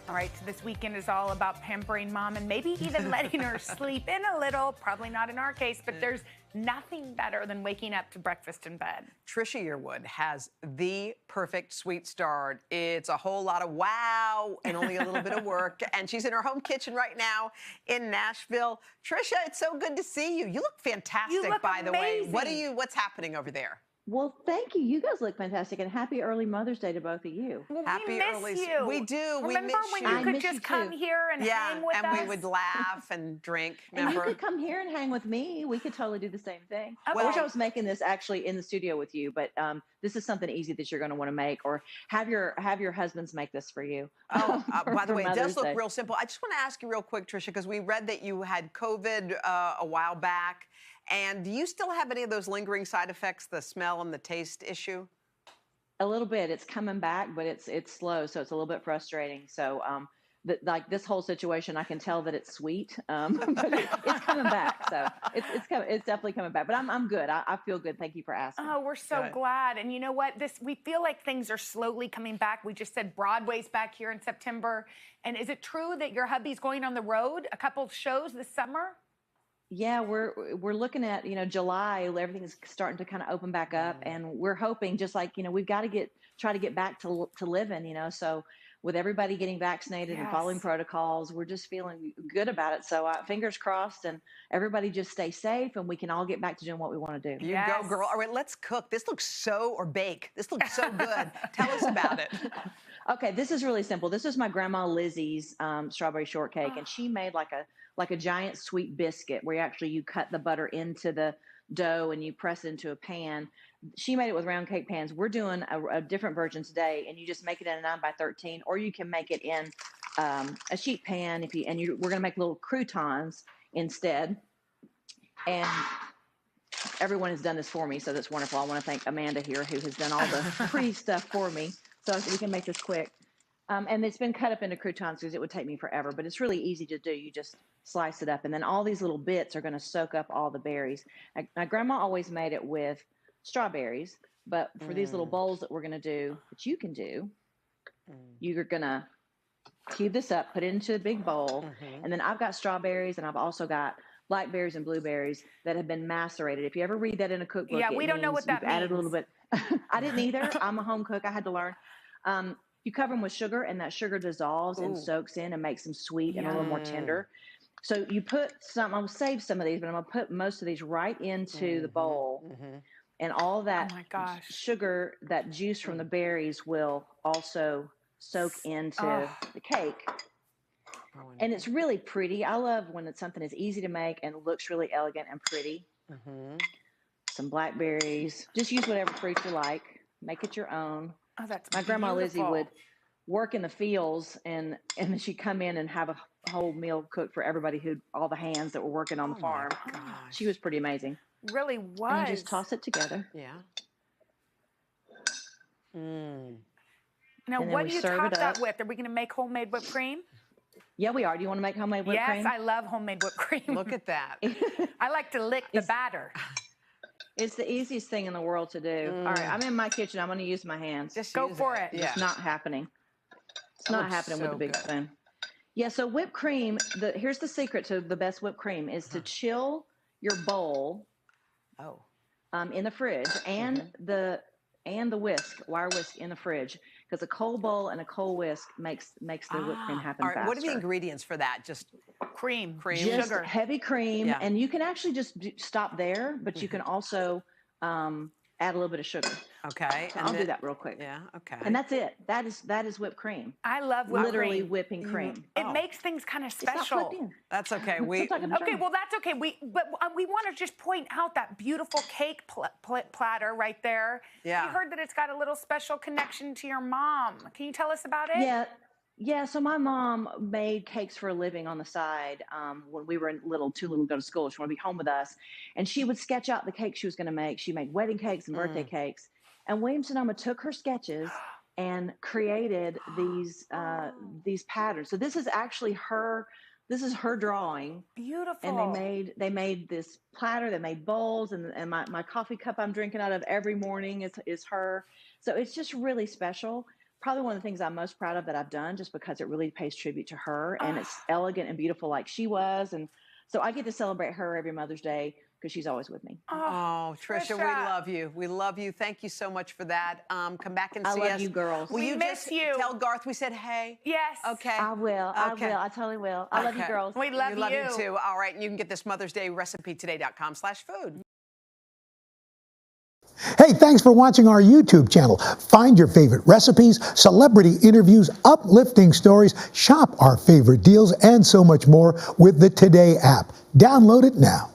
All right, so this weekend is all about pampering mom and maybe even letting her sleep in a little. Probably not in our case, but there's nothing better than waking up to breakfast in bed. Trisha Yearwood has the perfect sweet start. It's a whole lot of wow and only a little bit of work. And she's in her home kitchen right now in Nashville. Trisha, it's so good to see you. You look fantastic, You look by the way. amazing. What's happening over there? Well, thank you. You guys look fantastic, and happy early Mother's Day to both of you. Well, Happy we miss early. you. We do. Remember we miss when you. you I could miss just you come too. here and hang with us? and we would laugh and drink. And you Remember? could come here and hang with me. We could totally do the same thing. Okay. I wish I was making this actually in the studio with you, but this is something easy that you're going to want to make, or have your husbands make this for you. Oh, by the way, it Mother's does look Day. real simple. I just want to ask you real quick, Trisha, because we read that you had COVID a while back. And do you still have any of those lingering side effects, the smell and the taste issue? A little bit. It's coming back, but it's slow, so it's a little bit frustrating. So, like this whole situation, I can tell that it's sweet, but it's coming back. So it's definitely coming back. But I'm good. I feel good. Thank you for asking. Oh, we're so Good. glad. And you know what? We feel like things are slowly coming back. We just said Broadway's back here in September. And is it true that your hubby's going on the road, a couple of shows this summer? Yeah, we're looking at, July, everything's starting to kind of open back up, and we're hoping, just like, we've got to try to get back to living, so with everybody getting vaccinated and following Yes. protocols, we're just feeling good about it. So fingers crossed, and everybody just stay safe, and we can all get back to doing what we want to do. You Yes. go, girl. All right, let's cook. This looks or bake. This looks so good. Tell us about it. Okay, this is really simple. This is my grandma Lizzie's strawberry shortcake, and she made like a giant sweet biscuit where you cut the butter into the dough and you press it into a pan. She made it with round cake pans. We're doing a different version today, and you just make it in a 9x13, or you can make it in a sheet pan we're going to make little croutons instead. And everyone has done this for me, so that's wonderful. I want to thank Amanda here, who has done all the pre-stuff for me, so we can make this quick. And it's been cut up into croutons because it would take me forever, but it's really easy to do. You just slice it up, and then all these little bits are going to soak up all the berries. My grandma always made it with strawberries, but for these little bowls that we're going to do, that you can do, you're going to cube this up, put it into a big bowl, and then I've got strawberries, and I've also got blackberries and blueberries that have been macerated. If you ever read that in a cookbook, Yeah, we don't know what that you've added a means. little bit. I didn't either. I'm a home cook. I had to learn. You cover them with sugar, and that sugar dissolves and soaks in and makes them sweet and a little more tender. So you put some, I'm going to save some of these, but I'm going to put most of these right into the bowl. And all that Oh my gosh. sugar, that juice from the berries will also soak into the cake. And it's really pretty. I love when something is easy to make and looks really elegant and pretty. Some blackberries. Just use whatever fruit you like. Make it your own. Oh, that's My grandma Lizzie beautiful. would work in the fields, and then she'd come in and have a whole meal cooked for everybody, all the hands that were working on the farm. She was pretty amazing. Really was. And you just toss it together. Yeah. Now, and then what we do you serve top it that up. with? Are we going to make homemade whipped cream? Yeah, we are. Do you want to make homemade whipped Yes, cream? I love homemade whipped cream. Look at that. I like to lick the batter. It's the easiest thing in the world to do. All right, I'm in my kitchen. I'm going to use my hands. Just Go use for it. Yeah. It's not happening. It's That not looks happening with so the big good. spoon. Yeah, so whipped cream, here's the secret to the best whipped cream is to chill your bowl Oh. in the fridge and the whisk, wire whisk in the fridge, because a cold bowl and a cold whisk makes the whipped cream happen All right, faster. what are the ingredients for that? Just Cream. Just Sugar. heavy cream, Yeah. and you can actually just stop there, but you can also add a little bit of sugar. okay. So I'll do that real quick. Yeah. Okay. And that's it. That is whipped cream. I love whipped Literally cream. whipping cream. It makes things kind of It's not special. flipped in. That's okay. We It's like a Okay, drum. well, that's okay. But we want to just point out that beautiful cake platter right there. Yeah. We heard that it's got a little special connection to your mom. Can you tell us about it? Yeah. So my mom made cakes for a living on the side when we were too little to go to school. She wanted to be home with us, and she would sketch out the cake she was going to make. She made wedding cakes and birthday cakes. And William Sonoma took her sketches and created these patterns. So this is actually her. This is her drawing. Beautiful. And they made this platter. They made bowls, and my coffee cup I'm drinking out of every morning is her. So it's just really special. probably one of the things I'm most proud of that I've done, just because it really pays tribute to her, and it's elegant and beautiful like she was. And so I get to celebrate her every Mother's Day because she's always with me. Oh, Trisha, we love you. We love you. Thank you so much for that. Come back and see us. I love you girls. Will We you miss just you. tell Garth we said hey? Yes. Okay. I will. Okay. I totally will. I love you girls. We love you. Love you too. All right. And you can get this Mother's Day recipe today.com/food. Hey, thanks for watching our YouTube channel. Find your favorite recipes, celebrity interviews, uplifting stories, shop our favorite deals, and so much more with the Today app. Download it now.